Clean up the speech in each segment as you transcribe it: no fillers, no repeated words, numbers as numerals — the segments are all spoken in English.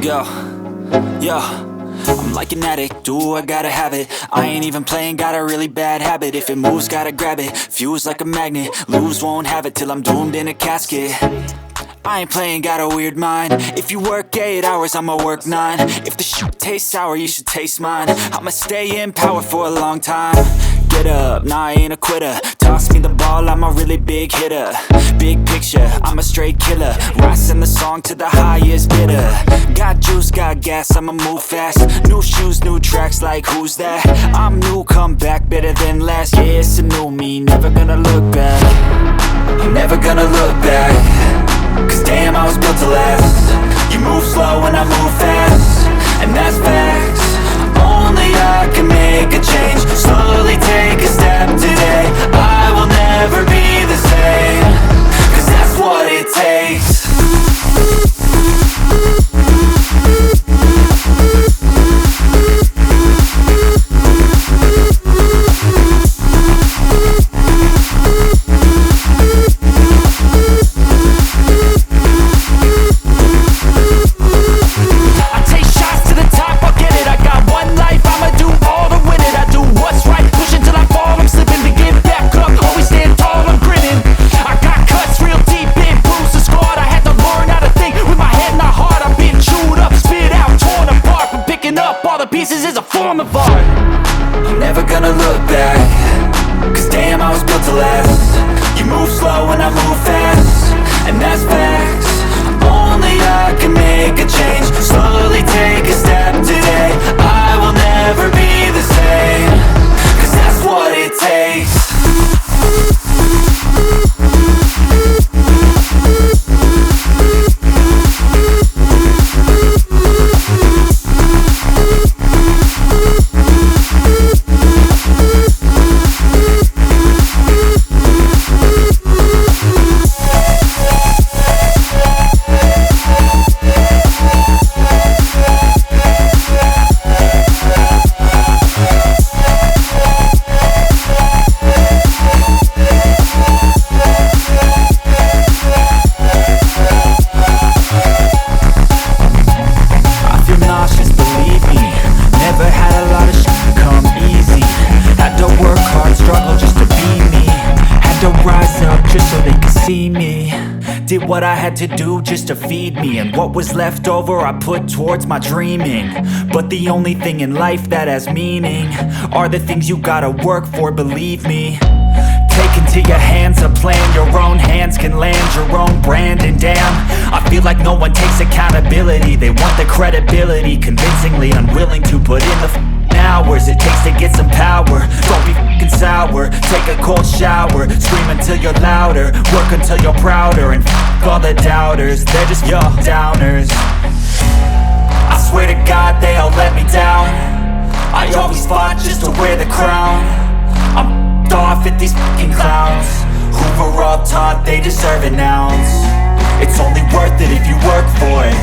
Let's go. Yo, I'm like an addict, do I gotta have it. I ain't even playing, got a really bad habit. If it moves, gotta grab it, fuse like a magnet. Lose, won't have it till I'm doomed in a casket. I ain't playing, got a weird mind. If you work 8 hours, I'ma work 9. If the shit tastes sour, you should taste mine. I'ma stay in power for a long time. Get up, nah, I ain't a quitter. Toss me the ball, I'm a really big hitter. Big picture, I'm a straight killer. Rising the song to the highest bidder. Got juice, got gas, I'ma move fast. New shoes, new tracks, like who's that? I'm new, come back, better than last. Yeah, it's a new me, never gonna look back. I'm never gonna look back. Cause damn, I was built to last. You move slow and I move fast, and that's facts. Only I can make a change. Slowly take a step today. I will never be the same. Cause that's what it takes. Pieces is a form of art. I'm never gonna look back. Cause damn, I was built to last. You move slow and I move fast, and that's facts. Only I can make a change. Slowly take a step today. I will never be the same. Cause that's what it takes. Did what I had to do just to feed me, and what was left over I put towards my dreaming. But the only thing in life that has meaning are the things you gotta work for, believe me. Take into your hands a plan, your own hands can land your own brand. And damn, I feel like no one takes accountability. They want the credibility, convincingly unwilling to put in the hours it takes to get some power. Don't be f***ing sour, take a cold shower. Scream until you're louder, work until you're prouder. And f*** all the doubters, they're just your downers. I swear to God they all let me down. I always fought just to wear the crown. I'm f***ed off at these f***ing clowns who were all taught they deserve an ounce. It's only worth it if you work for it.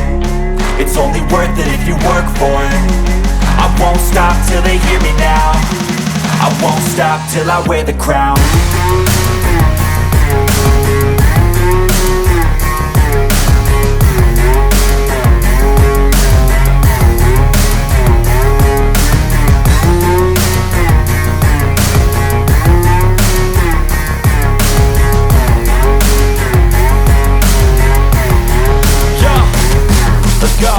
It's only worth it if you work for it. I won't stop till they hear me now. I won't stop till I wear the crown. Let's go.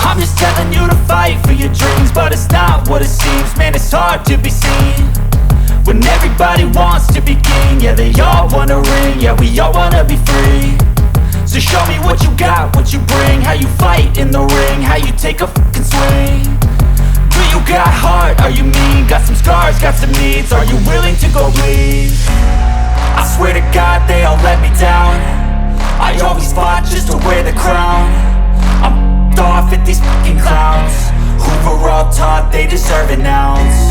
I'm just telling you to fight for your dreams, but it's not what it seems. Man, it's hard to be seen when everybody wants to be king. Yeah, they all wanna ring, yeah, we all wanna be free. So show me what you got, what you bring, how you fight in the ring, how you take a fucking swing. Do you got heart, are you mean? Got some scars, got some needs, are you willing to go bleed? I swear to God they all let me down. I always fought just to wear the crown. I'm off at these fucking clowns who were all taught they deserve an ounce.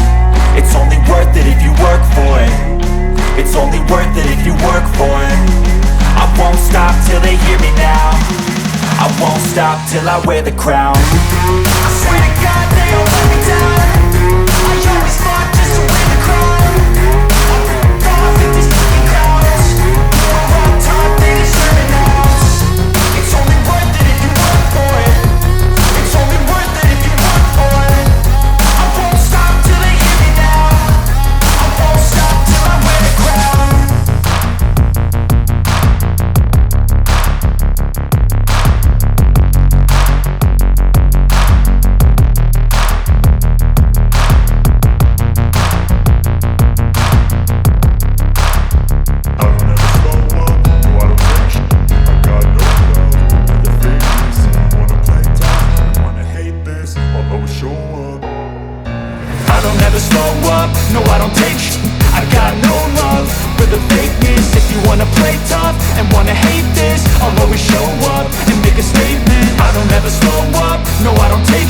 It's only worth it if you work for it. It's only worth it if you work for it. I won't stop till they hear me now. I won't stop till I wear the crown. I swear to God they all let me down. I always fought just to wear the crown. I'm off at these fucking clowns who were all taught they deserve an ounce. It's only worth it if you work for it. It's and wanna hate this, I'll always show up and make a statement. I don't ever slow up, no I don't take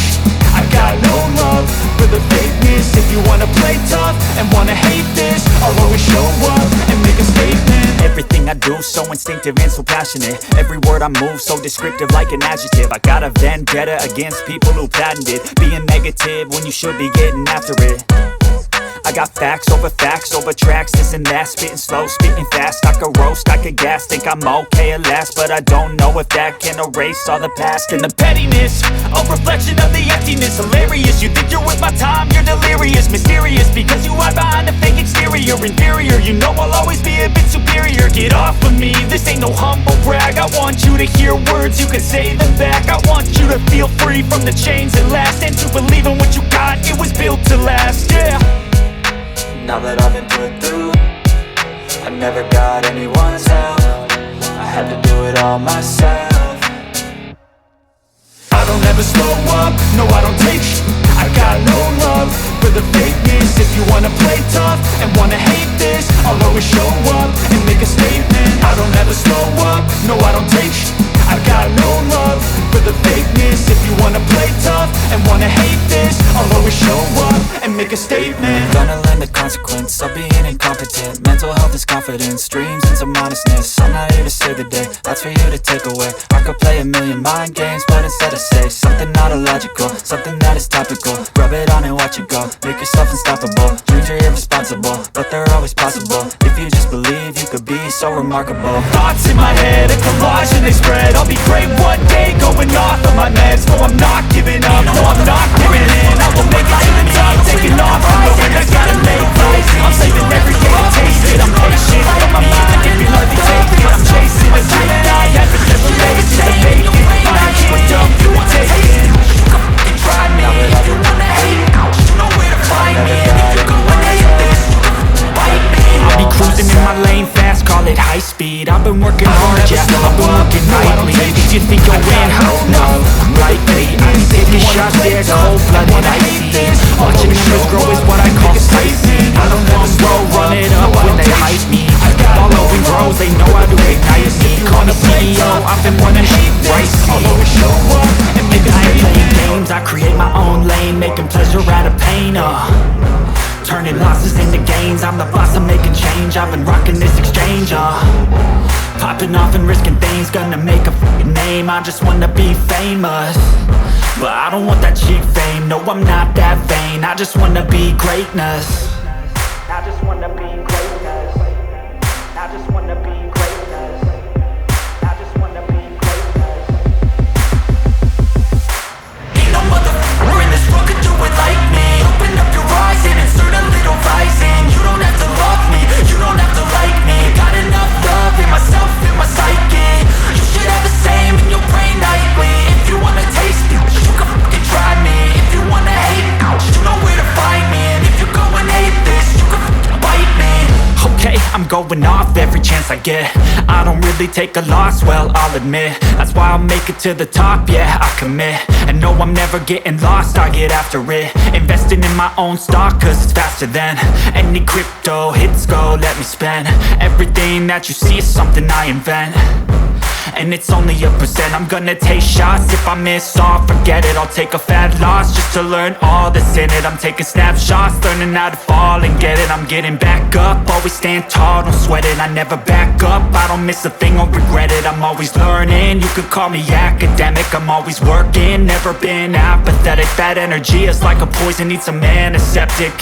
I got no love for the fakeness. If you wanna play tough and wanna hate this, I'll always show up and make a statement. Everything I do so instinctive and so passionate. Every word I move so descriptive like an adjective. I got a vendetta against people who patented being negative when you should be getting after it. I got facts over tracks, this and that. Spitting slow, spitting fast, I could roast, I could gas. Think I'm okay at last, but I don't know if that can erase all the past. And the pettiness, a reflection of the emptiness. Hilarious, you think you're worth my time, you're delirious. Mysterious, because you hide behind a fake exterior. Inferior, you know I'll always be a bit superior. Get off of me, this ain't no humble brag. I want you to hear words, you can say them back. I want you to feel free from the chains that last, and to believe in what you got, it was built to last, yeah. Now that I've been put through, I never got anyone's help. I had to do it all myself. I don't ever slow up, no I don't take I got no love for the fakeness. If you wanna play tough and wanna hate this, I'll always show up and make a statement. I don't ever slow up, no I don't take I got no love for the fakeness. If you wanna play tough and wanna hate this, I'll always show up and make a statement. Gonna learn the consequence of being incompetent. Mental health is confidence, dreams and some honestness. I'm not here to save the day, that's for you to take away. I could play a million mind games, but instead I say something not illogical, something that is topical. Rub it on and watch it go, make yourself unstoppable. Dreams are irresponsible, but they're always possible. If you just believe, you could be so remarkable. Thoughts in my head, a collage and they spread. I'll be great one day, going off of my meds. No, I'm not giving up, no, I'm not giving in. I will make it to the top, taking off. I'm knowing I gotta make life. I'm saving every day to taste it. I'm patient, but my mind can be hard to take it. I'm chasing a dream that I haven't never made it to the vacant. I'm too dumb for the taking. Try me if you wanna hate, you know where to find me. And if you go and hate this, fight me. I'll be cruising in my lane fast, call it high speed. I've been working hard, yeah, I've been working nightly. Did you think you'll win? No, unlikely. I be taking shots there, cold-blooded, icy. Watching numbers grow is what I call sightseeing. I don't want bro, run it up when they hype me. Following bros, they know how to ignite me. Call me CEO, I've been wanting right. I'll always show up and make a statement. I ain't playing games, I create my own lane, making pleasure out of pain, turning losses into gains. I'm the boss, I'm making change. I've been rocking this exchange, popping off and risking things. Gonna make a f***ing name. I just wanna be famous, but I don't want that cheap fame. No, I'm not that vain. I just wanna be greatness. I just wanna be greatness. I just wanna be greatness. I just wanna be greatness. Ain't no motherfucker in this world could do it like me. Open up your eyes and insert a little rising. You don't have to love me, you don't have to like me. Got enough love in myself, in my psyche. You should have the same in your brain nightly. If you wanna taste it, you can fucking try me. If you wanna hate, you know where to find me. And if you go and hate this, you can fucking bite me. Okay, I'm going off every chance I get. I don't really take a loss, well, I'll admit. That's why I'll make it to the top, yeah, I commit. And no, I'm never getting lost, I get after it. Investing in my own stock, cause it's faster than any crypto hits go, let me spend. Everything that you see is something I invent, and it's only a percent. I'm gonna take shots, if I miss all, forget it. I'll take a fat loss just to learn all that's in it. I'm taking snapshots, learning how to fall and get it. I'm getting back up, always stand tall, don't sweat it. I never back up, I don't miss a thing or regret it. I'm always learning, you could call me academic. I'm always working, never been apathetic. That energy is like a poison, needs a antiseptic.